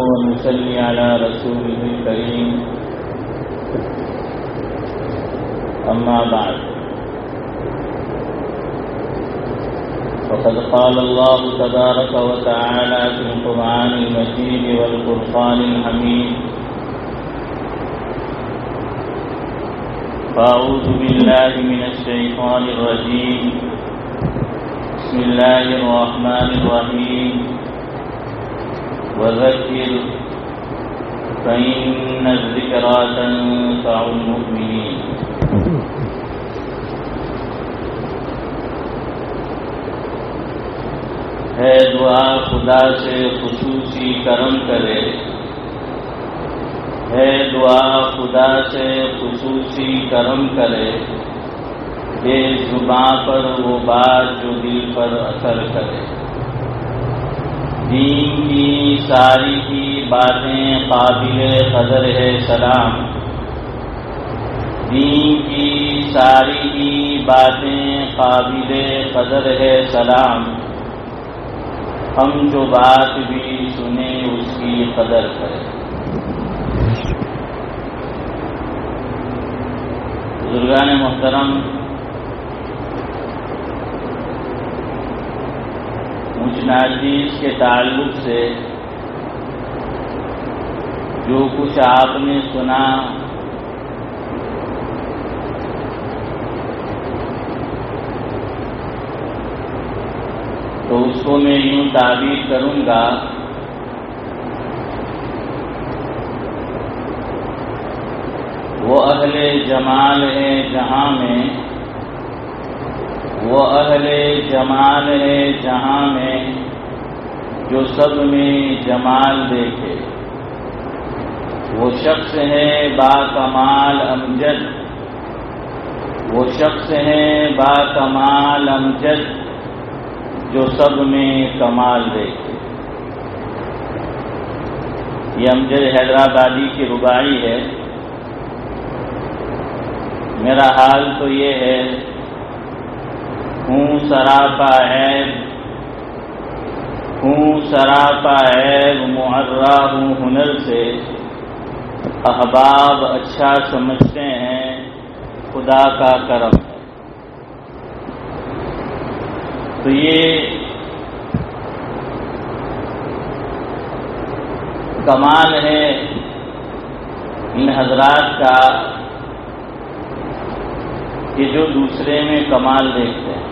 ونصلي على رسوله الكريم أما بعد فقد قال الله تبارك وتعالى في القرآن المجيد والفرقان الحميد فأعوذ بالله من الشيطان الرجيم بسم الله الرحمن الرحيم وذكر فإن الذكرى تنفع المؤمنين ہے دعا خدا سے خصوصی کرم کرے، ہے دعا خدا سے خصوصی کرم کرے، دے زباں پر وہ بات جو دل پر اثر کرے۔ دین کی ساری کی باتیں قابل قدر ہے سلام، دین کی ساری کی باتیں قابل قدر ہے سلام، ہم جو بات بھی سنیں اس کی قدر کریں۔ بزرگان محترم، مجنادیس کے تعلق سے جو کچھ آپ نے سنا تو اس کو میں یوں تعبیر کروں گا وہ اہل جمال ہے جہاں میں، وہ اہل جمال ہے جہاں میں جو سب میں جمال دیکھے، وہ شخص ہے با کمال امجد، وہ شخص ہے با کمال امجد جو سب میں کمال دیکھے۔ یہ امجد حیدرآبادی کی رباعی ہے۔ میرا حال تو یہ ہے، ہوں سراپا عیب، ہوں سراپا عیب، معرّا ہوں ہنر سے، احباب اچھا سمجھتے ہیں خدا کا کرم ہے۔ تو یہ کمال ہے ان حضرات کا کہ جو دوسرے میں کمال دیکھتے ہیں۔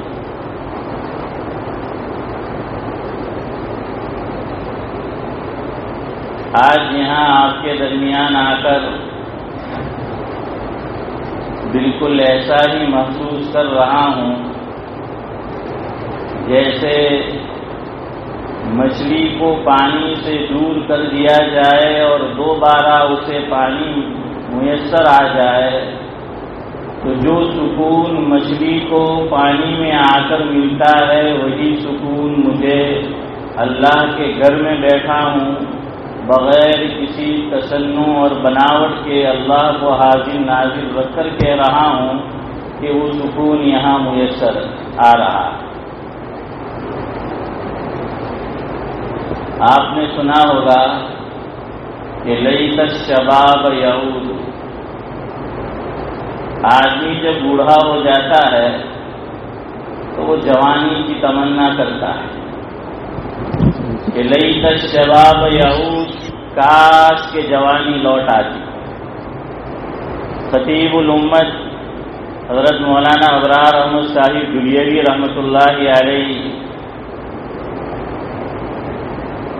آج یہاں آپ کے درمیان آ کر بالکل ایسا ہی محسوس کر رہا ہوں جیسے مچھلی کو پانی سے دور کر دیا جائے اور دوبارہ اسے پانی میسر آ جائے تو جو سکون مچھلی کو پانی میں آ کر ملتا ہے وہی سکون مجھے اللہ کے گھر میں بیٹھا ہوں بغیر کسی تصنع اور بناوٹ کے اللہ کو حاضر ناظر رکھ کر کہہ رہا ہوں کہ وہ سکون یہاں میسر آ رہا ہے۔ آپ نے سنا ہوگا کہ لیت الشباب یعود، آدمی جب بوڑھا ہو جاتا ہے تو وہ جوانی کی تمنا کرتا ہے کہ لیت الشباب یعود، کاش کے جوانی لوٹ آتی۔ خطیب الامت حضرت مولانا ابرار احمد صاحب دلیوی رحمۃ اللہ علیہ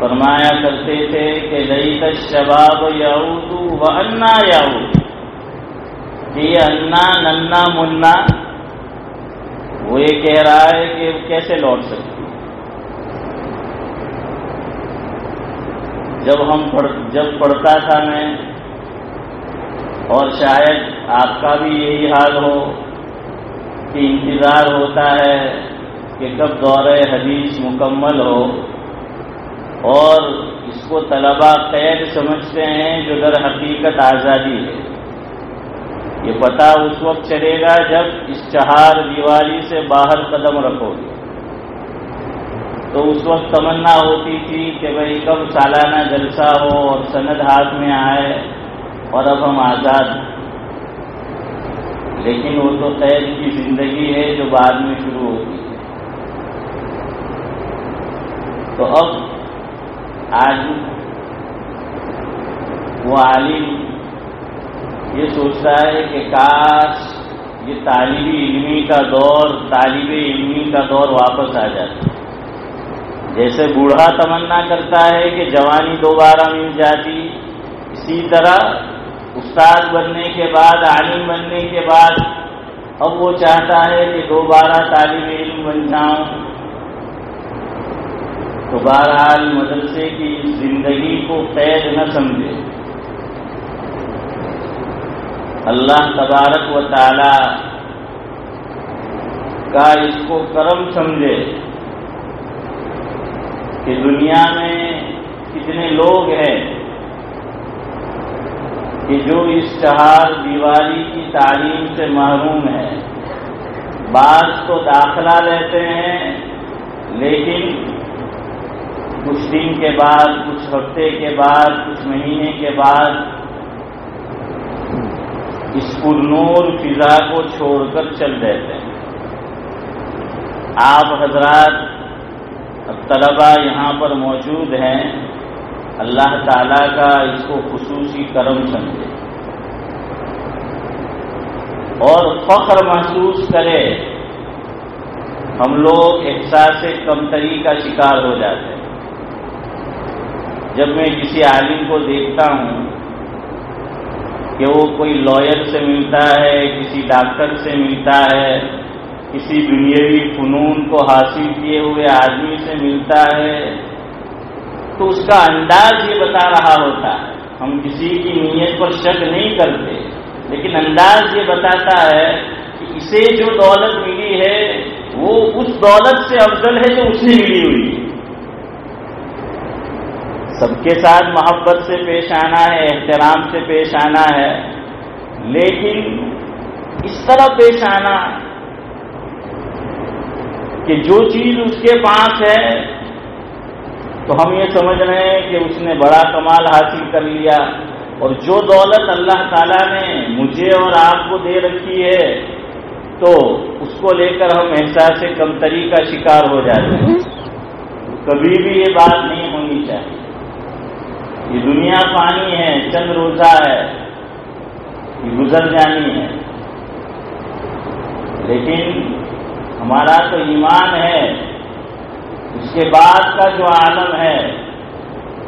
فرمایا کرتے تھے کہ لیت الشباب یعود وانا یعود، کہ یہ انا ننا منا وہ یہ کہہ رہا ہے کہ کیسے لوٹ سکتی۔ جب پڑھتا تھا میں، اور شاید آپ کا بھی یہی حال ہو کہ انتظار ہوتا ہے کہ کب دورہ حدیث مکمل ہو، اور اس کو طلباء قید سمجھتے ہیں جو در حقیقت آزادی ہے۔ یہ پتہ اس وقت چلے گا جب اس چہار دیواری سے باہر قدم رکھو گے۔ تو اس وقت تمنا ہوتی تھی کہ بھئی کب سالانہ جلسہ ہو اور سند ہاتھ میں آئے اور اب ہم آزاد ہیں۔ لیکن وہ تو قید کی زندگی ہے جو بعد میں شروع ہوتی ہے۔ تو اب آج وہ عالم یہ سوچتا ہے کہ کاش یہ طالب علمی کا دور واپس آ جاتا، جیسے بوڑھا تمنا کرتا ہے کہ جوانی دوبارہ مل جاتی، اسی طرح استاد بننے کے بعد، عالم بننے کے بعد اب وہ چاہتا ہے کہ دوبارہ طالب علم بن جاؤں۔ تو بہرحال مدرسے کی زندگی کو قید نہ سمجھے، اللہ تبارک و تعالی کا اس کو کرم سمجھے کہ دنیا میں کتنے لوگ ہیں کہ جو اس چہار دیواری کی تعلیم سے محروم ہیں۔ بعض تو داخلہ لیتے ہیں لیکن کچھ دن کے بعد، کچھ ہفتے کے بعد، کچھ مہینے کے بعد اس پرنور فضا کو چھوڑ کر چل دیتے ہیں۔ آپ حضرات طلباء یہاں پر موجود ہیں، اللہ تعالیٰ کا اس کو خصوصی کرم سمجھے اور فخر محسوس کرے۔ ہم لوگ احساس کمتری کا شکار ہو جاتے ہیں۔ جب میں کسی عالم کو دیکھتا ہوں کہ وہ کوئی لائر سے ملتا ہے، کسی ڈاکٹر سے ملتا ہے، کسی دنیاوی فنون کو حاصل کیے ہوئے آدمی سے ملتا ہے، تو اس کا انداز یہ بتا رہا ہوتا ہے۔ ہم کسی کی نیت پر شک نہیں کرتے، لیکن انداز یہ بتاتا ہے کہ اسے جو دولت ملی ہے وہ اس دولت سے افضل ہے جو اسے ملی ہوئی ہے۔ سب کے ساتھ محبت سے پیش آنا ہے، احترام سے پیش آنا ہے، لیکن اس طرح پیش آنا کہ جو چیز اس کے پاس ہے تو ہم یہ سمجھ رہے ہیں کہ اس نے بڑا کمال حاصل کر لیا، اور جو دولت اللہ تعالیٰ نے مجھے اور آپ کو دے رکھی ہے تو اس کو لے کر ہم احساس کمتری کا شکار ہو جاتے ہیں۔ کبھی بھی یہ بات نہیں ہونی چاہیے۔ یہ دنیا فانی ہے، چند روزہ ہے، یہ گزر جانی ہے، لیکن ہمارا تو ایمان ہے اس کے بعد کا جو عالم ہے،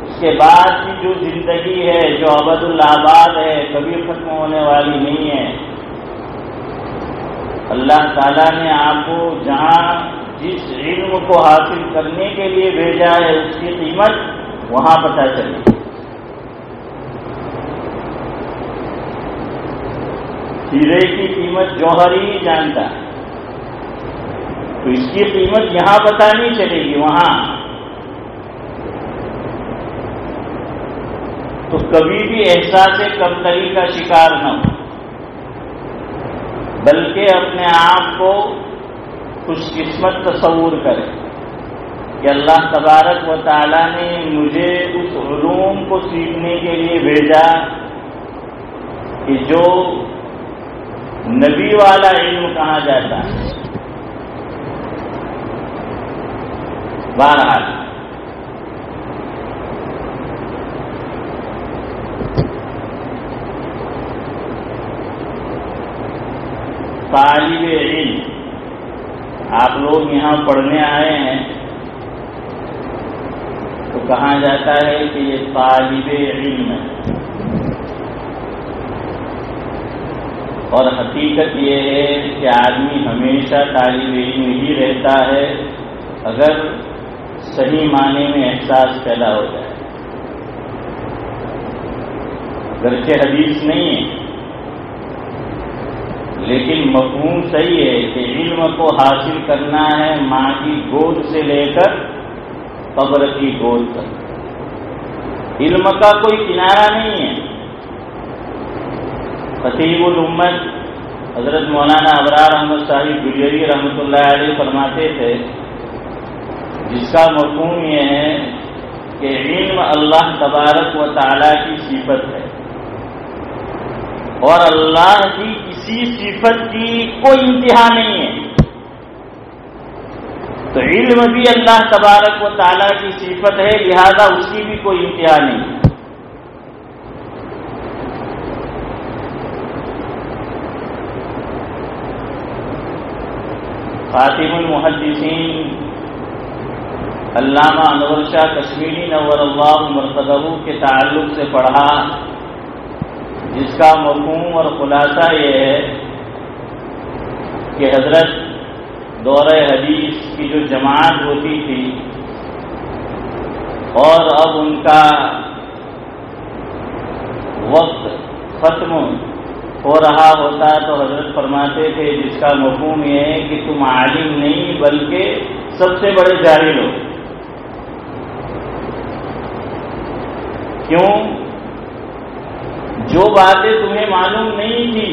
اس کے بعد کی جو زندگی ہے جو ابد الآباد ہے، کبھی ختم ہونے والی نہیں ہے۔ اللہ تعالیٰ نے آپ کو جہاں جس علم کو حاصل کرنے کے لیے بھیجا ہے اس کی قیمت وہاں پتہ چلے۔ ہیرے کی قیمت جوہر ہی جانتا ہے، تو اس کی قیمت یہاں پتہ نہیں چلے گی، وہاں۔ تو کبھی بھی احساس کمتری کا شکار نہ ہو، بلکہ اپنے آپ کو خوش قسمت تصور کرے کہ اللہ تبارک و تعالیٰ نے مجھے اس علوم کو سیکھنے کے لیے بھیجا کہ جو نبی والا علم کہا جاتا ہے۔ بہرحال طالب علم، آپ لوگ یہاں پڑھنے آئے ہیں تو کہا جاتا ہے کہ یہ طالب علم ہے، اور حقیقت یہ ہے کہ آدمی ہمیشہ طالب علم ہی رہتا ہے اگر صحیح معنی میں احساس پیدا ہو جائے۔ گرچہ حدیث نہیں ہے لیکن مفہوم صحیح ہے کہ علم کو حاصل کرنا ہے ماں کی گود سے لے کر قبر کی گود تک۔ علم کا کوئی کنارہ نہیں ہے۔ خطیب الامت حضرت مولانا ابرار احمد صاحب گجری رحمۃ اللہ علیہ فرماتے تھے جس کا مفہوم یہ ہے کہ علم اللہ تبارک و تعالیٰ کی صفت ہے، اور اللہ کی کسی صفت کی کوئی انتہا نہیں ہے، تو علم بھی اللہ تبارک و تعالیٰ کی صفت ہے، لہذا اس کی بھی کوئی انتہا نہیں ہے۔ خاتم المحدثین علامہ انور شاہ کشمیری نور اللہ مرقدہ کے تعلق سے پڑھا، جس کا مفہوم اور خلاصہ یہ ہے کہ حضرت دورہ حدیث کی جو جماعت ہوتی تھی اور اب ان کا وقت ختم ہو رہا ہوتا تو حضرت فرماتے تھے جس کا مفہوم یہ ہے کہ تم عالم نہیں بلکہ سب سے بڑے جاہل ہو۔ کیوں؟ جو باتیں تمہیں معلوم نہیں تھی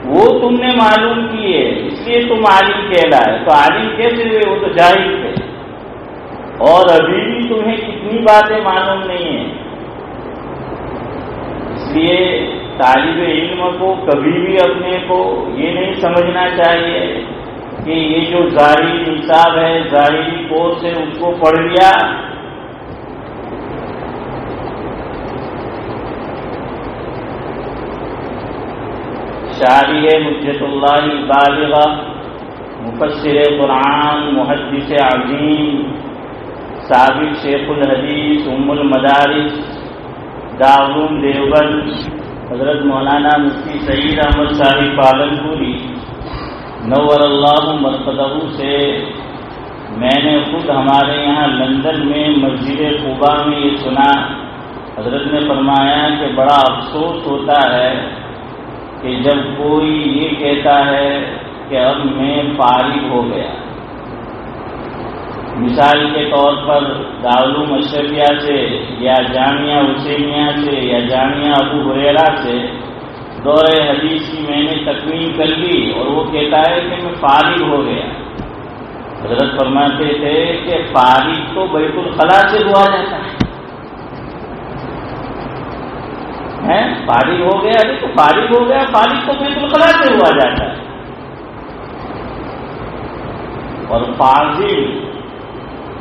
وہ تم نے معلوم کی ہے، اس لیے تم عالم کہلائے۔ تو عالم کیسے ہوئے؟ وہ تو جاہل تھے، اور ابھی بھی تمہیں کتنی باتیں معلوم نہیں ہیں۔ اس لیے طالب علم کو کبھی بھی اپنے کو یہ نہیں سمجھنا چاہیے کہ یہ جو ظاہری نصاب ہے، ظاہری کورس ہے، اس کو پڑھ لیا شارح حجت اللہ البالغہ، مفسر قرآن، محدث عظیم، سابق شیخ الحدیث، ام المدارس، دارالعلوم دیوبند، حضرت مولانا مفتی سعید احمد صاحب پالنپوری نور اللہ مرقدہ سے میں نے خود ہمارے یہاں لندن میں مسجد قباء میں یہ سنا۔ حضرت نے فرمایا کہ بڑا افسوس ہوتا ہے کہ جب کوئی یہ کہتا ہے کہ اب میں فارغ ہو گیا۔ مثال کے طور پر دارالعلوم اشرفیہ سے یا جامعہ حسینیہ سے یا جامعہ ابو ہریرہ سے دورہ حدیث کی میں نے تکمیل کر لی اور وہ کہتا ہے کہ میں فارغ ہو گیا۔ حضرت فرماتے تھے کہ فارغ تو بیت الخلاء سے ہوا جاتا ہے، فارغ ہو گیا تو فارغ ہو گیا، فارغ تو بیت الخلاء سے ہوا جاتا ہے۔ اور فاضل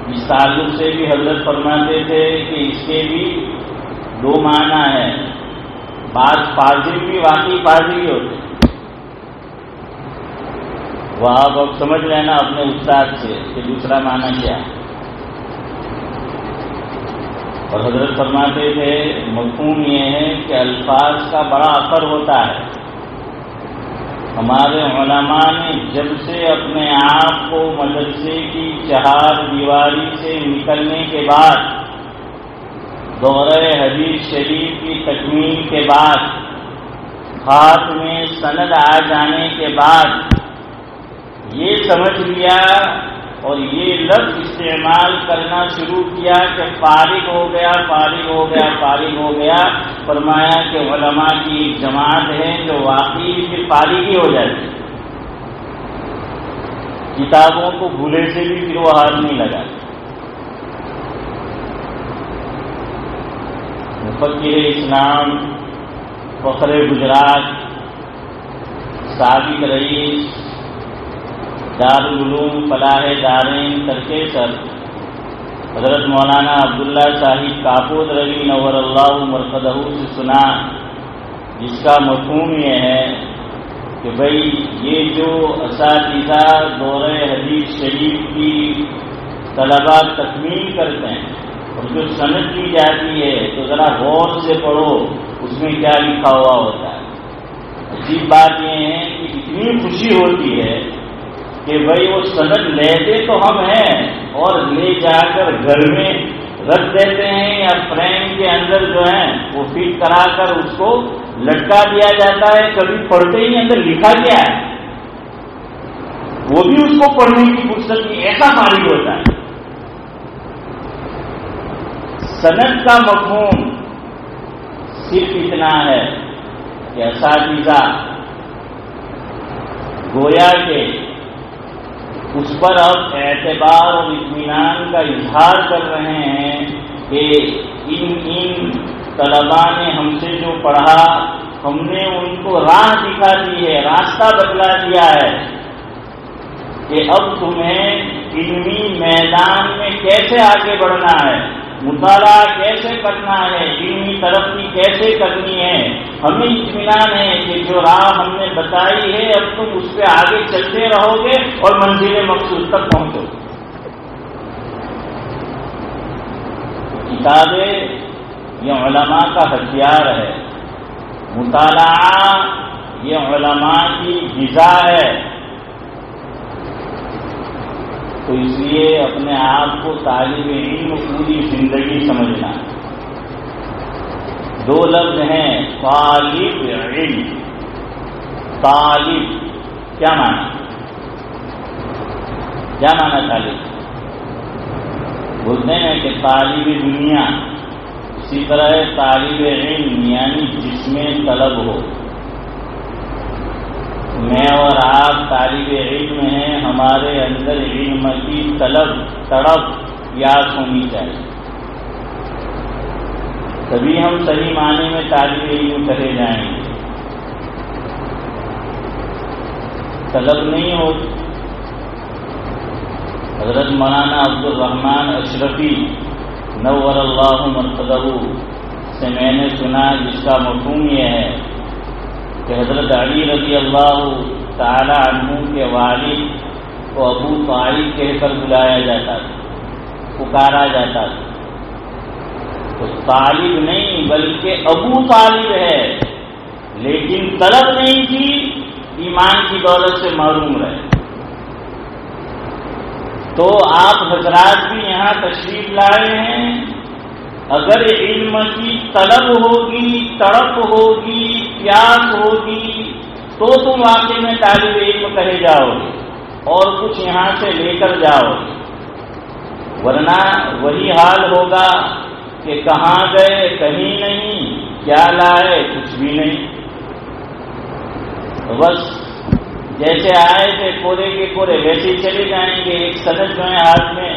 اس تعلق سے بھی حضرت فرماتے تھے کہ اس کے بھی دو معنی ہیں، بعض فاضل بھی واقعی فاضل ہی ہوتے، وہ آپ اب سمجھ لینا اپنے استاد سے کہ دوسرا معنی کیا ہے۔ اور حضرت فرماتے تھے مفہوم یہ ہے کہ الفاظ کا بڑا اثر ہوتا ہے۔ ہمارے علماء نے جب سے اپنے آپ کو مدرسے کی چہار دیواری سے نکلنے کے بعد، دورہ حدیث شریف کی تکمیل کے بعد، ہاتھ میں سند آ جانے کے بعد یہ سمجھ لیا اور یہ لفظ استعمال کرنا شروع کیا کہ فارغ ہو گیا، فارغ ہو گیا، فارغ ہو گیا۔ فرمایا کہ علماء کی ایک جماعت ہے جو واقعی پھر فارغ ہی ہو جاتی، کتابوں کو بھولے سے بھی پھر وہ ہاتھ نہیں لگاتی۔ مفکر اسلام، فخر گجرات، سابق رئیس دارالعلوم فلاح دارین ترکیسر حضرت مولانا عبداللہ صاحب کاپود روی نور اللہ مرقدہ سے سنا، جس کا مفہوم یہ ہے کہ بھئی یہ جو اساتذہ دورہ حدیث شریف کی طلبہ تکمیل کرتے ہیں اور جو سند کی جاتی ہے تو ذرا غور سے پڑھو اس میں کیا لکھا ہوا ہوتا ہے۔ عجیب بات یہ ہے کہ اتنی خوشی ہوتی ہے کہ بھئی وہ سند لیتے تو ہم ہیں اور لے جا کر گھر میں رکھ دیتے ہیں یا فریم کے اندر جو ہے وہ فٹ کرا کر اس کو لٹکا دیا جاتا ہے، کبھی پڑھتے ہی اندر لکھا کیا ہے وہ بھی اس کو پڑھنے کی فرصت نہیں، ایسا فارغ ہوتا ہے۔ سند کا مفہوم صرف اتنا ہے کہ اساتذہ گویا کے اس پر اب اعتبار اور اطمینان کا اظہار کر رہے ہیں کہ ان طلباء نے ہم سے جو پڑھا، ہم نے ان کو راہ دکھا دی ہے، راستہ بتلا دیا ہے کہ اب تمہیں علمی میدان میں کیسے آگے بڑھنا ہے، مطالعہ کیسے کرنا ہے، علمی ترقی کیسے کرنی ہے۔ ہمیں اطمینان ہے کہ جو راہ ہم نے بتائی ہے اب تم اس پہ آگے چلتے رہو گے اور منزل مقصود تک پہنچو گے۔ کتابیں یہ علماء کا ہتھیار ہے، مطالعہ یہ علماء کی غذا ہے۔ تو اس لیے اپنے آپ کو طالب علم پوری زندگی سمجھنا۔ دو لفظ ہیں طالب علم۔ طالب کیا معنی؟ کیا معنی طالب؟ بولتے ہیں کہ طالب دنیا، اسی طرح طالب علم یعنی جس میں طلب ہو۔ میں اور آپ طالب علم ہیں، ہمارے اندر علم کی طلب تڑپ یاد ہونی چاہیے، تبھی ہم صحیح معنی میں طالب علم کہے جائیں گے۔ طلب نہیں ہوتی۔ حضرت مولانا عبدالرحمن اشرفی نور اللہ مرقدہ سے میں نے سنا، جس کا مفہوم یہ ہے کہ حضرت علی رضی اللہ تعالی عنہ کے والد کو ابو طالب کہہ کر بلایا جاتا تھا، پکارا جاتا تھا۔ تو طالب نہیں بلکہ ابو طالب ہے، لیکن طلب نہیں تھی، ایمان کی دولت سے معروم رہے۔ تو آپ حضرات بھی یہاں تشریف لائے ہیں، اگر علم کی طلب ہوگی، تڑپ ہوگی، پیاس ہوگی تو تم واقعی میں طالب علم کہے جاؤ گے اور کچھ یہاں سے لے کر جاؤ گے، ورنہ وہی حال ہوگا کہ کہاں گئے کہیں نہیں، کیا لائے کچھ بھی نہیں، بس جیسے آئے تھے کورے کے کورے ویسے ہی چلے جائیں گے۔ ایک سند جو ہے ہاتھ میں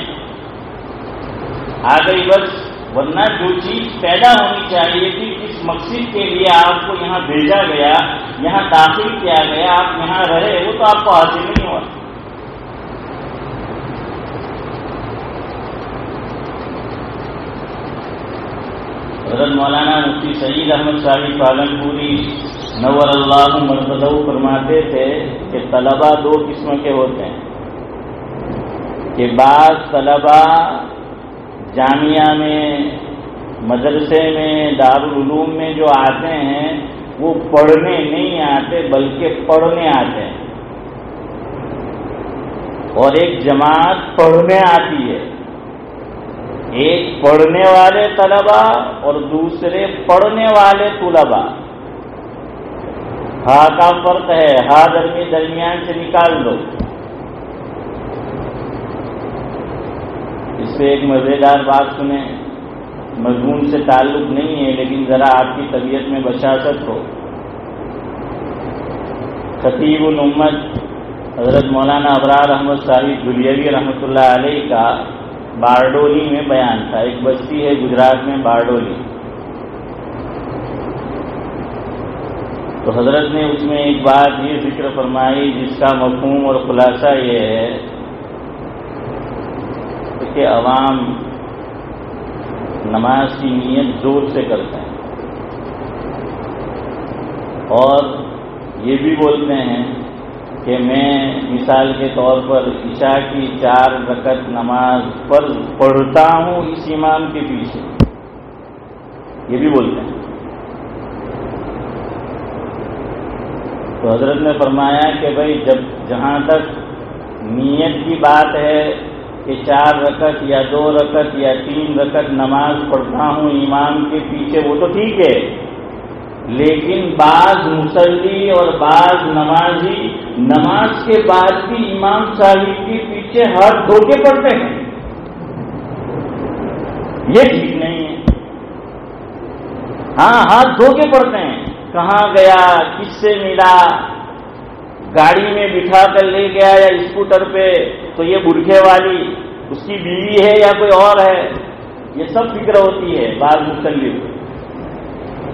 آ گئی بس، ورنہ جو چیز پیدا ہونی چاہیے تھی، جس مقصد کے لیے آپ کو یہاں بھیجا گیا، یہاں داخل کیا گیا، آپ یہاں رہے، وہ تو آپ کو حاصل نہیں ہوا۔ حضرت مولانا مفتی سعید احمد صاحب پالنپوری نور اللہ مرقدہ فرماتے تھے کہ طلباء دو قسم کے ہوتے ہیں، کہ بعض طلباء جامعہ میں، مدرسے میں، دارالعلوم میں جو آتے ہیں وہ پڑھنے نہیں آتے بلکہ پڑھنے آتے ہیں، اور ایک جماعت پڑھنے آتی ہے، ایک پڑھنے والے طلباء اور دوسرے پڑھنے والے طلباء۔ ہاں کا فرق ہے، ہاں درمیان سے نکال دو۔ اس پہ ایک مزیدار بات سنیں، مضمون سے تعلق نہیں ہے لیکن ذرا آپ کی طبیعت میں بشاشت ہو۔ خطیب الامت حضرت مولانا ابرار احمد صاحب دلیوی رحمۃ اللہ علیہ کا بارڈولی میں بیان تھا، ایک بستی ہے گجرات میں بارڈولی۔ تو حضرت نے اس میں ایک بات یہ ذکر فرمائی جس کا مفہوم اور خلاصہ یہ ہے کہ عوام نماز کی نیت زور سے کرتے ہیں اور یہ بھی بولتے ہیں کہ میں مثال کے طور پر عشاء کی 4 رکعت نماز فرض پڑھتا ہوں اس امام کے پیچھے، یہ بھی بولتے ہیں۔ تو حضرت نے فرمایا کہ بھائی جہاں تک نیت کی بات ہے کہ 4 رکعت یا 2 رکعت یا 3 رکعت نماز پڑھتا ہوں امام کے پیچھے، وہ تو ٹھیک ہے، لیکن بعض مصلی اور بعض نمازی نماز کے بعد بھی امام صاحب کے پیچھے ہاتھ دھو کے پڑھتے ہیں، یہ ٹھیک نہیں ہے۔ ہاں ہاتھ دھو کے پڑھتے ہیں، کہاں گیا، کس سے ملا، گاڑی میں بٹھا کر لے گیا یا اسکوٹر پہ تو یہ برکھے والی اس کی بیوی ہے یا کوئی اور ہے، یہ سب فکر ہوتی ہے بعض مختلف.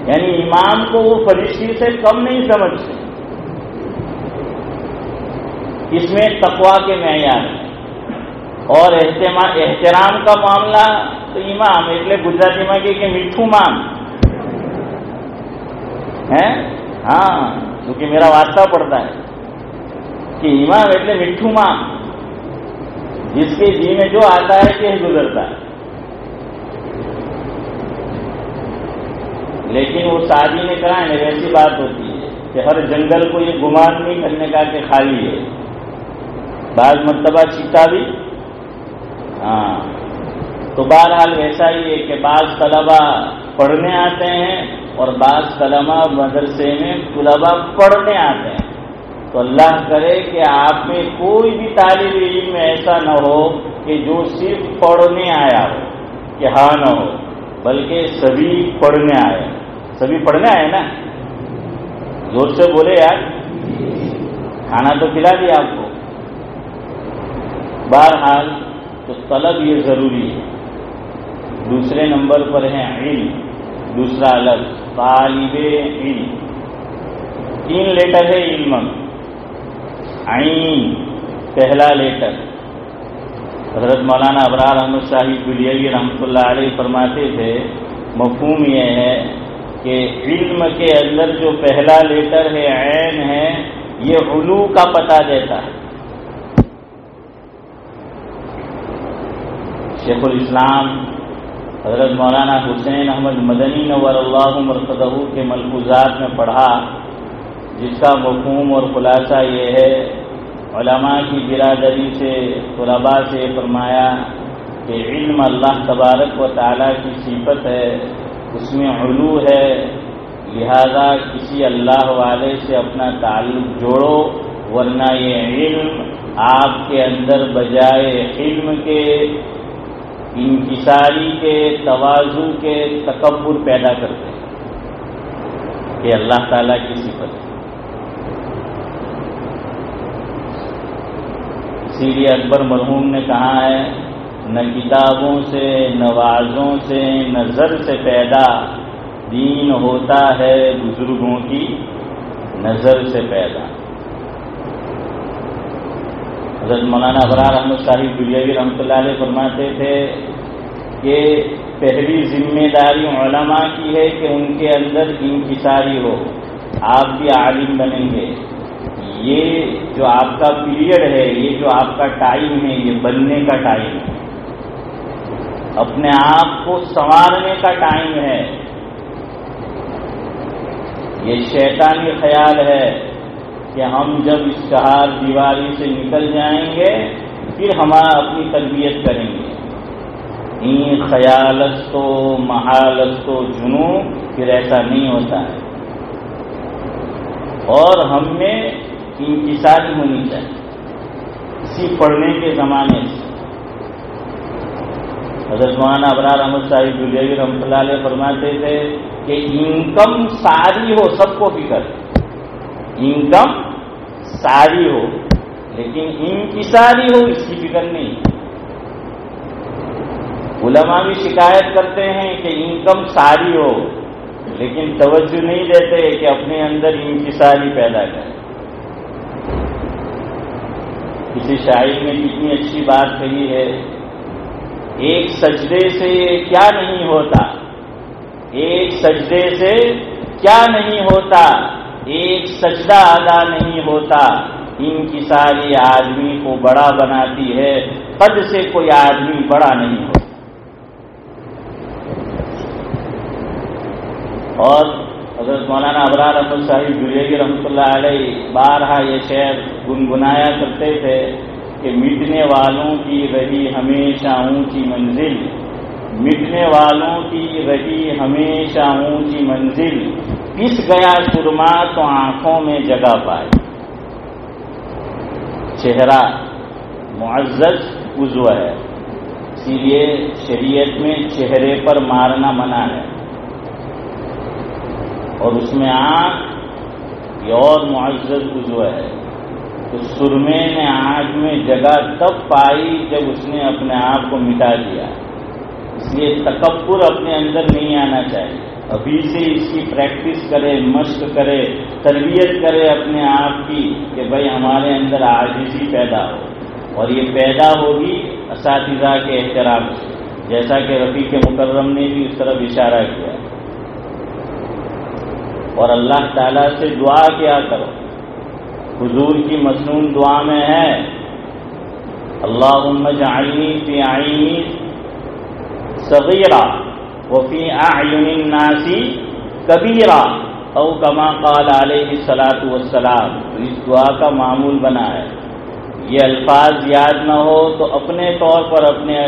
یعنی امام کو وہ فرشتے سے کم نہیں سمجھتے. اس میں تقویٰ کے معیار ہیں. اور احترام کا معاملہ تو امام એટલે ગુજરાતીમાં કે મીઠું મામ ہے. ہاں کیونکہ میرا واسطہ پڑتا ہے کہ امام એટલે મીઠું મામ، جس کے جی میں جو آتا ہے کہ گزرتا ہے. لیکن وہ سادی نے کہا ہے ویسی بات ہوتی ہے کہ ہر جنگل کو یہ گمان نہیں کرنے کا کہ خالی ہے. بعض مرتبہ چیتا بھی. ہاں تو بہرحال ویسا ہی ہے کہ بعض طلبہ پڑھنے آتے ہیں اور بعض طلبہ مدرسے میں طلبہ پڑھنے آتے ہیں. تو اللہ کرے کہ آپ میں کوئی بھی طالب علم ایسا نہ ہو کہ جو صرف پڑھنے آیا ہو، کہ ہاں نہ ہو، بلکہ سبھی پڑھنے آئے. سبھی پڑھنے آئے نا، زور سے بولے یار، کھانا تو کھلا دیا آپ کو. بہرحال تو طلب یہ ضروری ہے. دوسرے نمبر پر ہے علم. دوسرا لفظ طالب علم. 3 لیٹر ہے علم. عین پہلا لیٹر. حضرت مولانا ابرار احمد صاحب بلیوی رحمۃ اللہ علیہ فرماتے تھے مفہوم یہ ہے کہ علم کے اندر جو پہلا لیٹر ہے عین ہے، یہ علو کا پتہ دیتا ہے. شیخ الاسلام حضرت مولانا حسین احمد مدنی نور اللہ مرقدہ کے ملفوظات میں پڑھا، جس کا مفہوم اور خلاصہ یہ ہے. علماء کی برادری سے طلباء سے فرمایا کہ علم اللہ تبارک و تعالیٰ کی صفت ہے، اس میں علو ہے، لہذا کسی اللہ والے سے اپنا تعلق جوڑو، ورنہ یہ علم آپ کے اندر بجائے علم کے انکساری کے، تواضع کے، تکبر پیدا کرتے ہیں. کہ اللہ تعالیٰ کی صفت ہے. اسی لیے اکبر مرحوم نے کہا ہے نہ کتابوں سے، نہ وعظوں سے، نہ زر سے پیدا، دین ہوتا ہے بزرگوں کی نظر سے پیدا. حضرت مولانا ابرار احمد صاحب بلیوی رحمۃ اللہ علیہ فرماتے تھے کہ پہلی ذمہ داری علماء کی ہے کہ ان کے اندر انکساری ہو. آپ بھی عالم بنیں گے، یہ جو آپ کا پیریڈ ہے، یہ جو آپ کا ٹائم ہے، یہ بننے کا ٹائم ہے، اپنے آپ کو سنوارنے کا ٹائم ہے. یہ شیطانی خیال ہے کہ ہم جب اس چہار دیواری سے نکل جائیں گے پھر ہمارا اپنی تربیت کریں گے. این خیالست و محالست و جنون، پھر ایسا نہیں ہوتا ہے. اور ہم میں انکساری ہونی چاہیے اسی پڑھنے کے زمانے سے. حضرت مولانا ابرار احمد صاحب بلیوی رحمۃ اللہ علیہ فرماتے تھے کہ انکم ساری ہو، سب کو فکر، انکم ساری ہو لیکن انکساری ہو اس کی فکر نہیں. علماء بھی شکایت کرتے ہیں کہ انکم ساری ہو لیکن توجہ نہیں دیتے کہ اپنے اندر انکساری پیدا کریں. کسی شاعر نے کتنی اچھی بات کہی ہے، ایک سجدے سے کیا نہیں ہوتا، ایک سجدے سے کیا نہیں ہوتا، ایک سجدہ ادا نہیں ہوتا، انکساری آدمی کو بڑا بناتی ہے، قد سے کوئی آدمی بڑا نہیں ہوتا. اور حضرت مولانا ابرار احمد صاحب بلیوی رحمۃ اللہ علیہ بارہا یہ شعر گنگنایا کرتے تھے کہ مٹنے والوں کی رہی ہمیشہ اونچی منزل، مٹنے والوں کی رہی ہمیشہ اونچی منزل، پس گیا سرما تو آنکھوں میں جگہ پائے. چہرہ معزز عضو ہے، اسی لیے شریعت میں چہرے پر مارنا منع ہے، اور اس میں آنکھ یہ اور معزز عضو ہے. تو تو سرمے نے آگ میں جگہ تب پائی جب اس نے اپنے آپ کو مٹا دیا. اس لیے تکبر اپنے اندر نہیں آنا چاہیے. ابھی سے اس کی پریکٹس کرے، مشق کرے، تربیت کرے اپنے آپ کی کہ بھائی ہمارے اندر عاجزی پیدا ہو. اور یہ پیدا ہوگی اساتذہ کے احترام سے، جیسا کہ رفیق مکرم نے بھی اس طرف اشارہ کیا. اور اللہ تعالیٰ سے دعا کیا کرو. حضور کی مسنون دعا میں ہے اللہم اجعلنی فی عینی صغیرہ وفی اعین الناس کبیرہ او کما قال علیہ الصلاۃ والسلام. تو اس دعا کا معمول بنا ہے. یہ الفاظ یاد نہ ہو تو اپنے طور پر اپنے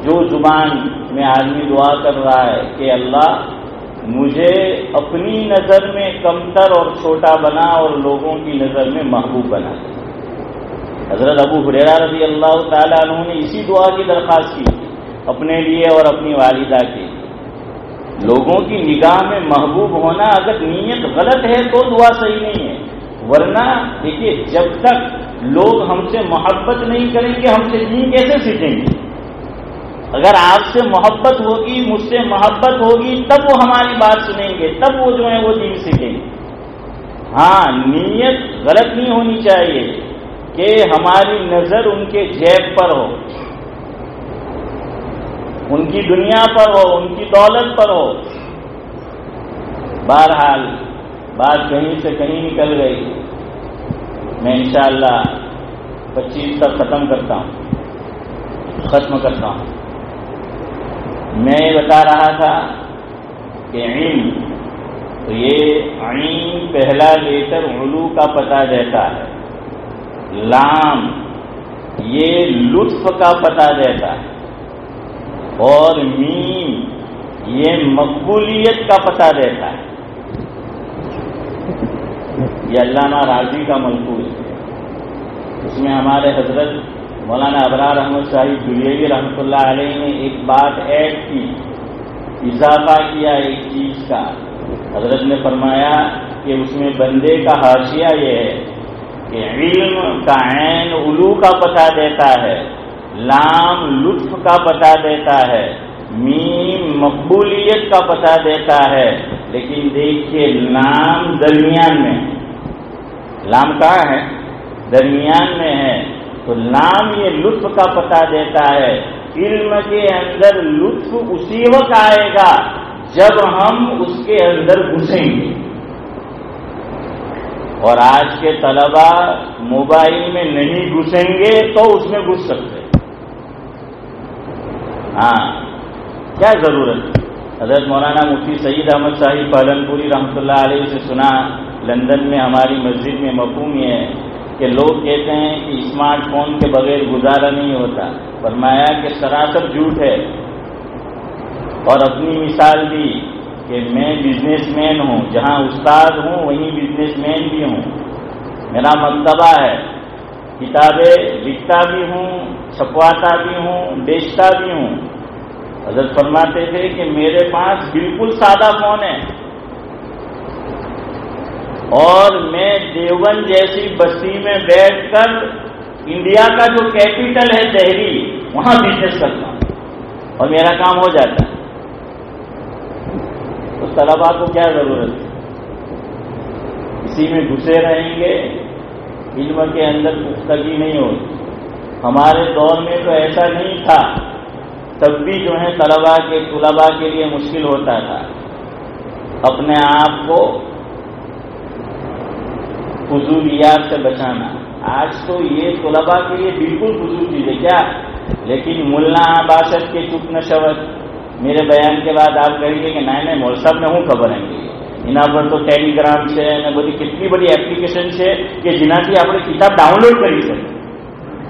جو زبان میں آدمی دعا کر رہا ہے کہ اللہ مجھے اپنی نظر میں کمتر اور چھوٹا بنا اور لوگوں کی نظر میں محبوب بنا. حضرت ابو ہریرہ رضی اللہ تعالیٰ عنہ نے اسی دعا کی درخواست کی اپنے لیے اور اپنی والدہ کے لیے. لوگوں کی نگاہ میں محبوب ہونا اگر نیت غلط ہے تو دعا صحیح نہیں ہے. ورنہ دیکھیے جب تک لوگ ہم سے محبت نہیں کریں گے ہم سے دین کیسے سیکھیں گے؟ اگر آپ سے محبت ہوگی، مجھ سے محبت ہوگی، تب وہ ہماری بات سنیں گے، تب وہ جو ہے وہ دین سیکھیں گے. ہاں، نیت غلط نہیں ہونی چاہیے کہ ہماری نظر ان کے جیب پر ہو، ان کی دنیا پر ہو، ان کی دولت پر ہو. بہرحال بات کہیں سے کہیں نکل گئی. میں انشاءاللہ 25 تک ختم کرتا ہوں. میں بتا رہا تھا کہ علم، تو یہ عین پہلا لیٹر علو کا پتہ دیتا ہے. لام یہ لطف کا پتہ دیتا ہے. اور میم یہ مقبولیت کا پتہ دیتا ہے. یہ علامہ راضی کا ملفوظ ہے. اس میں ہمارے حضرت مولانا ابرار احمد شاہی دلیری رحمۃ اللہ علیہ نے ایک بات ایڈ کی، اضافہ کیا ایک چیز کا. حضرت نے فرمایا کہ اس میں بندے کا حاشیہ یہ ہے کہ علم کا عین علو کا پتہ دیتا ہے، لام لطف کا پتہ دیتا ہے، میم مقبولیت کا پتہ دیتا ہے. لیکن دیکھیے لام درمیان میں، لام کہاں ہے؟ درمیان میں ہے. تو لام یہ لطف کا پتہ دیتا ہے. علم کے اندر لطف اسی وقت آئے گا جب ہم اس کے اندر گھسیں گے. اور آج کے طلبہ موبائل میں نہیں گھسیں گے تو اس میں گھس سکتے. ہاں، کیا ضرورت ہے؟ حضرت مولانا مفتی سعید احمد شاہی پالنپوری رحمۃ اللہ علیہ سے سنا لندن میں ہماری مسجد میں مفہوم یہ ہے کہ لوگ کہتے ہیں کہ اسمارٹ فون کے بغیر گزارا نہیں ہوتا. فرمایا کہ سراسر جھوٹ ہے. اور اپنی مثال دی کہ میں بزنس مین ہوں، جہاں استاد ہوں وہیں بزنس مین بھی ہوں. میرا مکتبہ ہے، کتابیں لکھتا بھی ہوں، چھپواتا بھی ہوں، بیچتا بھی ہوں. حضرت فرماتے تھے کہ میرے پاس بالکل سادہ فون ہے اور میں دیوبند جیسی بستی میں بیٹھ کر انڈیا کا جو کیپٹل ہے دہلی، وہاں بزنس کرتا ہوں اور میرا کام ہو جاتا ہے. تو طلباء کو کیا ضرورت ہے؟ اسی میں گھسے رہیں گے، علم کے اندر پختگی نہیں ہوگی. ہمارے دور میں تو ایسا نہیں تھا، تب بھی جو ہے طلباء کے لیے مشکل ہوتا تھا اپنے آپ کو فضولیات سے بچانا. آج تو یہ طلباء کے لیے بالکل فضول چیز ہے. کیا؟ لیکن ملا باشد کے چپ نشوت میرے بیان کے بعد آپ کہیں گے کہ نہیں مول صاحب نے ہوں خبر ہے એના પર તો ટેલિગ્રામ છે અને બધી કેટલી બધી એપ્લિકેશન છે કે જેનાથી આપણે કિતાબ ડાઉનલોડ કરી શકીએ.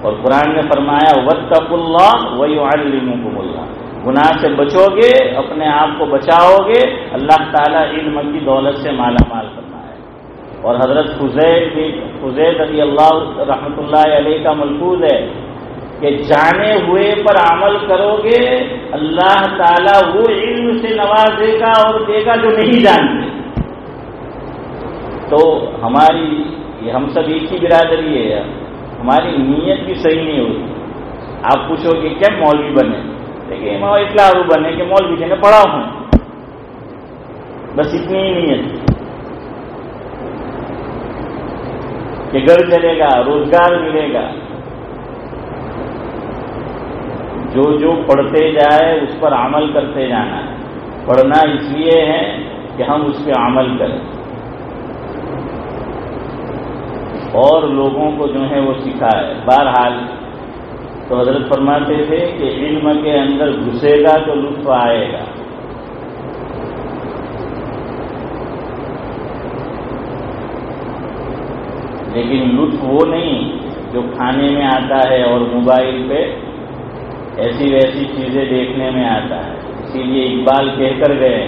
اور قرآن نے فرمایا واتقوا اللہ ویعلمکم اللہ، گناہ سے بچو گے، اپنے آپ کو بچاؤ گے، اللہ تعالیٰ علم کی دولت سے مالا مال کرنا ہے۔ اور حضرت فضیل رضی اللہ رحمۃ اللہ علیہ کا ملفوظ ہے کہ جانے ہوئے پر عمل کرو گے اللہ تعالیٰ وہ علم سے نوازے گا اور دے گا جو نہیں جانتے۔ تو ہم سب ایک ہی برادری ہے، ہماری نیت بھی صحیح نہیں ہوتی۔ آپ پوچھو کہ کیا مولوی بنے، دیکھیے میں اطلاع بنے کہ مولوی جنہیں پڑھا ہوں، بس اتنی ہی نیت کہ گھر چلے گا، روزگار ملے گا۔ جو پڑھتے جائے اس پر عمل کرتے جانا ہے۔ پڑھنا اس لیے ہے کہ ہم اس پہ عمل کریں اور لوگوں کو جو ہے وہ سکھائے۔ بہرحال تو حضرت فرماتے تھے کہ علم کے اندر گھسے گا تو لطف آئے گا، لیکن لطف وہ نہیں جو کھانے میں آتا ہے اور موبائل پہ ایسی ویسی چیزیں دیکھنے میں آتا ہے۔ اسی لیے اقبال کہہ کر گئے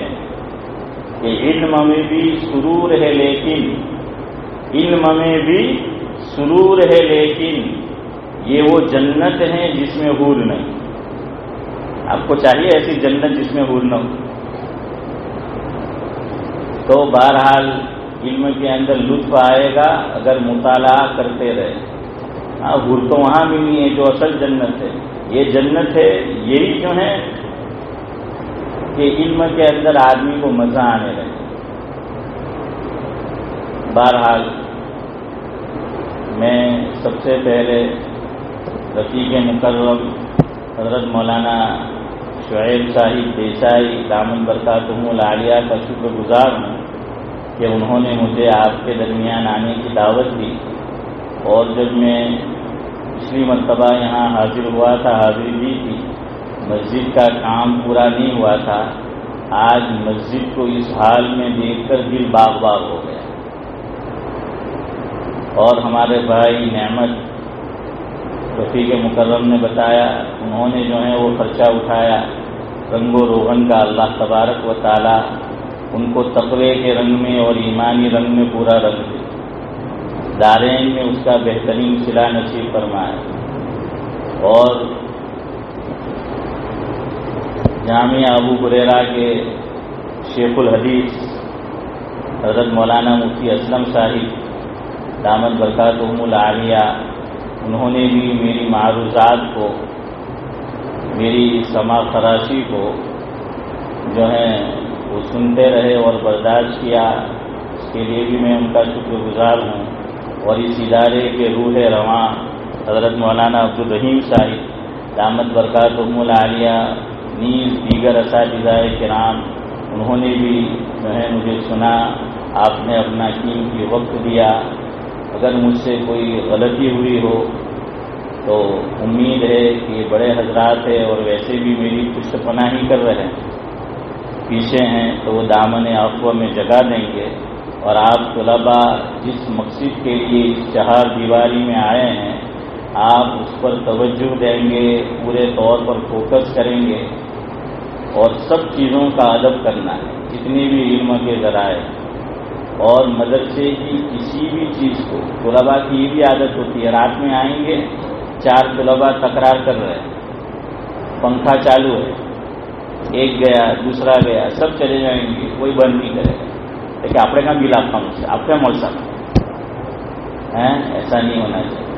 کہ علم میں بھی سرور ہے لیکن، علم میں بھی سرور ہے لیکن یہ وہ جنت ہے جس میں حور نہیں۔ آپ کو چاہیے ایسی جنت جس میں حور نہ ہو۔ تو بہرحال علم کے اندر لطف آئے گا اگر مطالعہ کرتے رہے۔ حور تو وہاں بھی نہیں ہے جو اصل جنت ہے، یہ جنت ہے یہی جو ہے کہ علم کے اندر آدمی کو مزہ آنے لگے۔ بہرحال میں سب سے پہلے رفیق مکرم حضرت مولانا شعیب صاحب دیسائی دامن برکاتہم العالیہ کا شکر گزار ہوں کہ انہوں نے مجھے آپ کے درمیان آنے کی دعوت دی، اور جب میں پچھلی مرتبہ یہاں حاضر ہوا تھا، حاضری دی تھی، مسجد کا کام پورا نہیں ہوا تھا۔ آج مسجد کو اس حال میں دیکھ کر دل باغ باغ ہو گیا۔ اور ہمارے بھائی نعمت رفیق مکرم نے بتایا، انہوں نے جو ہے وہ خرچہ اٹھایا رنگ و روغن کا، اللہ تبارک و تعالی ان کو تقوی کے رنگ میں اور ایمانی رنگ میں پورا رنگ دے، دارین میں اس کا بہترین صلہ نصیب فرمائے۔ اور جامعہ ابو ہریرہ کے شیخ الحدیث حضرت مولانا مفتی اسلم صاحب دامت برکاتہم العالیہ، انہوں نے بھی میری معروضات کو، میری سما خراشی کو جو ہے وہ سنتے رہے اور برداشت کیا، اس کے لیے بھی میں ان کا شکر گزار ہوں۔ اور اس ادارے کے روح رواں حضرت مولانا عبدالرحیم صاحب دامت برکاتہم العالیہ، نیز دیگر اساتذہ کرام، انہوں نے بھی جو ہے مجھے سنا، آپ نے اپنا قیمتی وقت دیا۔ اگر مجھ سے کوئی غلطی ہوئی ہو تو امید ہے کہ یہ بڑے حضرات ہیں اور ویسے بھی میری پشت پناہی کر رہے ہیں، پیچھے ہیں، تو وہ دامن عفو میں جگہ دیں گے۔ اور آپ طلباء جس مقصد کے لیے اس چہار دیواری میں آئے ہیں، آپ اس پر توجہ دیں گے، پورے طور پر فوکس کریں گے، اور سب چیزوں کا ادب کرنا ہے، جتنی بھی علم کے ذرائع اور مدرسے کی کسی بھی چیز کو۔ طلباء کی یہ بھی عادت ہوتی ہے، رات میں آئیں گے، 4 طلباء تکرار کر رہے ہیں، پنکھا چالو ہے، ایک گیا دوسرا گیا، سب چلے جائیں گے، کوئی بند نہیں کرے گا، لیکن آپ کا بل آپ کا مجھ سے آپ کا مول صاحب ایسا نہیں ہونا چاہیے۔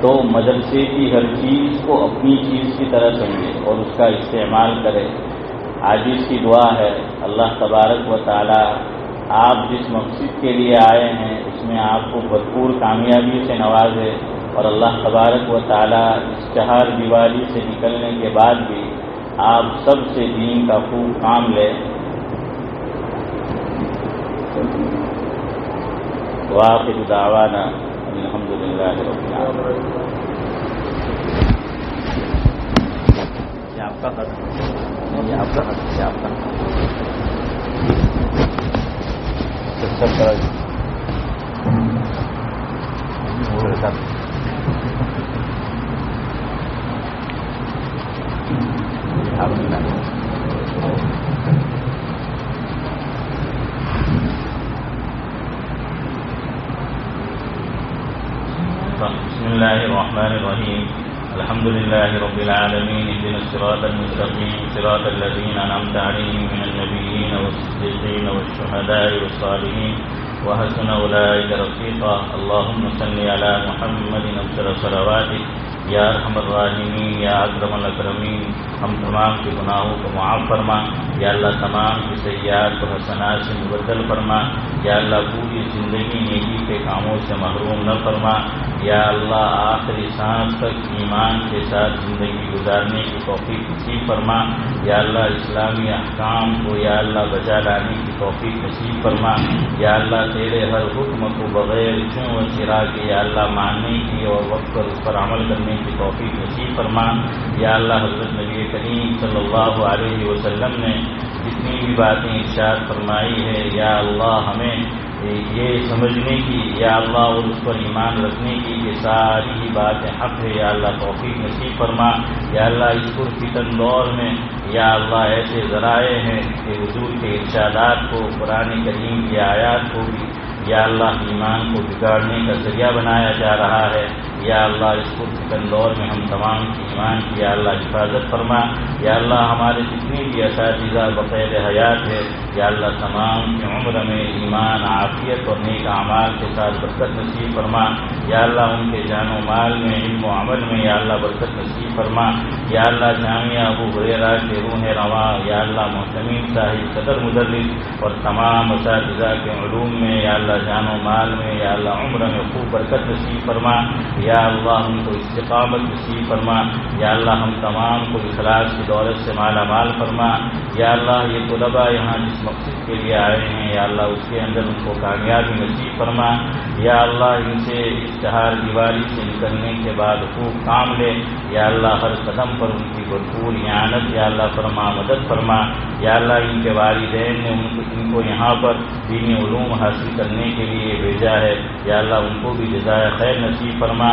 تو مدرسے کی ہر چیز کو اپنی چیز کی طرح سمجھے اور اس کا استعمال کرے۔ آج اس کی دعا ہے اللہ تبارک و تعالی آپ جس مقصد کے لیے آئے ہیں اس میں آپ کو بھرپور کامیابی سے نوازے، اور اللہ تبارک و تعالی اس چہار دیواری سے نکلنے کے بعد بھی آپ سب سے دین کا خوب کام لیں۔ وآخر دعوانا الحمدللہ رب العالمین۔ یہ آپ کا خط ہے، یہ آپ کا خط ہے، آپ کا سب طرح بسم الله الرحمن الرحيم الحمد لله رب العالمين اهدنا الصراط المستقيم صراط الذين أنعمت عليهم من النبيين والصديقين والشهداء والصالحين وحسن أولئك رفيقا اللهم صل على محمد أفضل صلواتك یا ارحم الراحمین یا اکرم الاکرمین. ہم تمام کے گناہوں کو معاف فرما یا اللہ، تمام کی سیئات کو حسنات سے مبدل فرما یا اللہ، پوری زندگی نیکی کے کاموں سے محروم نہ فرما یا اللہ، آخری سانس تک ایمان کے ساتھ زندگی گزارنے کی توفیق نصیب فرما یا اللہ، اسلامی احکام کو یا اللہ بجا لانے کی توفیق نصیب فرما یا اللہ، تیرے ہر حکم کو بغیر چوں و چرا کے یا اللہ ماننے کی اور وقت پر اس پر عمل کرنے کی توفیق نصیب فرما یا اللہ. حضرت نبی کریم صلی اللہ علیہ وسلم نے جتنی بھی باتیں ارشاد فرمائی ہے یا اللہ، ہمیں یہ سمجھنے کی یا اللہ اور اس پر ایمان رکھنے کی کہ ساری ہی باتیں حق ہے یا اللہ توفیق نصیب فرما یا اللہ. اس پرفتن دور میں یا اللہ ایسے ذرائع ہیں کہ حضور کے ارشادات کو، قرآن کریم کی آیات کو بھی یا اللہ ایمان کو بگاڑنے کا ذریعہ بنایا جا رہا ہے یا اللہ. اس پرفتن دور میں ہم تمام کی ایمان کی یا اللہ حفاظت فرما یا اللہ. ہمارے جتنے بھی اساتذہ بقید حیات ہے یا اللہ، تمام کی عمر میں ایمان، عافیت اور نیک اعمال کے ساتھ برکت نصیب فرما یا اللہ. ان کے جان و مال میں، علم و عمل میں یا اللہ برکت نصیب فرما یا اللہ. جامعہ ابو ہریرہ کے روح رواں یا اللہ محتمین صاحب، صدر مدرس اور تمام اساتذہ کے علوم میں یا اللہ، جان و مال میں یا اللہ عمر میں خوب برکت نصیب فرما یا اللہ. ہم کو استقامت نصیب فرما یا اللہ. ہم تمام کو اخلاص کی دولت سے مالا مال فرما یا اللہ. یہ طلباء یہاں جس مقصد کے لیے آئے ہیں یا اللہ، اس کے اندر ان کو کامیابی نصیب فرما یا اللہ. ان سے اشتہار دیوالی سے نکلنے کے بعد خوب کام لے یا اللہ. ہر قدم پر ان کی بھرپور اعانت یا اللہ فرما، مدد فرما یا اللہ. ان کے والدین نے ان کو یہاں پر دینی علوم حاصل کرنے کے لیے بھیجا ہے یا اللہ. ان کو بھی جزائے خیر نصیب فرما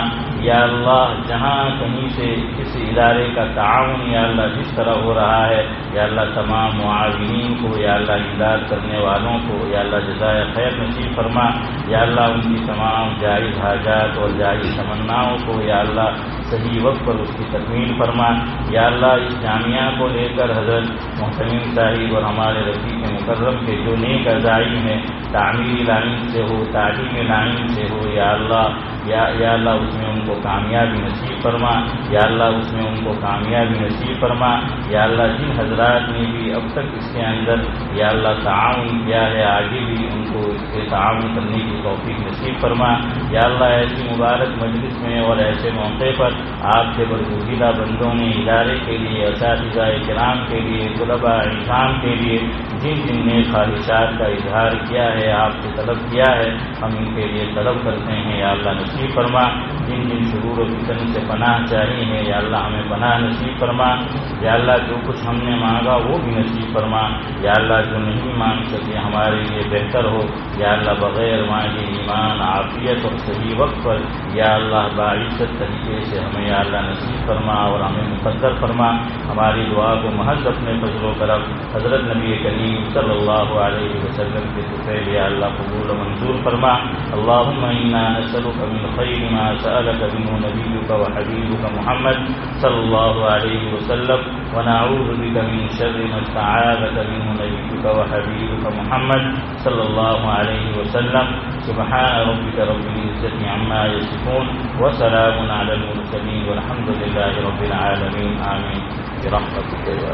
یا اللہ. جہاں کہیں سے اس ادارے کا تعاون یا اللہ جس طرح ہو رہا ہے یا اللہ، تمام معاونین کو یا اللہ، امداد کرنے والوں کو یا اللہ جزائے خیر نصیب فرما یا اللہ. ان کی تمام جائز حاجات اور جائز تمناؤں کو یا اللہ صحیح وقت پر اس کی تکمیل فرما یا اللہ. اس جامعہ کو لے کر حضرت محتمین صاحب اور ہمارے رفیق مکرم کے جو نیک عزائم ہیں، تعمیری لائن سے ہو، تعلیمی لائن سے ہو یا اللہ یا اللہ، اس میں ان کو کامیابی نصیب فرما یا اللہ. اس میں ان کو کامیابی نصیب فرما یا اللہ. جن حضرات نے بھی اب تک اس کے اندر یا اللہ تعاون کیا ہے، آگے بھی ان کو اس کے تعاون کرنے کی توفیق نصیب فرما یا اللہ. ایسی مبارک مجلس میں اور ایسے موقع پر آپ کے برگزیدہ بندوں نے ادارے کے لیے، اساتذہ کرام کے لیے، طلباء اعظام کے لیے جن جن نے خواہشات کا اظہار کیا ہے، آپ سے طلب کیا ہے، ہم ان کے لیے طلب کرتے ہیں یا اللہ نصیب فرما. جن جن شرور و فتن سے پناہ چاہیے ہیں یا اللہ ہمیں پناہ نصیب فرما یا اللہ. جو کچھ ہم نے مانگا وہ بھی نصیب فرما یا اللہ. جو نہیں مانگ سکے ہمارے لیے بہتر ہو یا اللہ. بغیر مانگے ایمان، عافیت اور صحیح وقت پر یا اللہ باعزت طریقے سے ہمیں یا اللہ نصیب فرما اور ہمیں مقدر فرما. ہماری دعا کو محض اپنے فضل و کرم حضرت نبی کریم صلی اللہ علیہ وسلم کے طفیل یا اللہ قبول و منظور فرما. اللہم انا نسألک من خیر ما سألک منہ نبیک و حبیبک محمد صلی اللہ علیہ وسلم ونعوذ بک من شر ما استعاذک منہ نبیک و حبیبک محمد صلی اللہ علیہ وسلم. سبحان ربک رب العزة عما یصفون وسلام علی المرسلین والحمد للہ رب العالمین. آمین برحمتک یا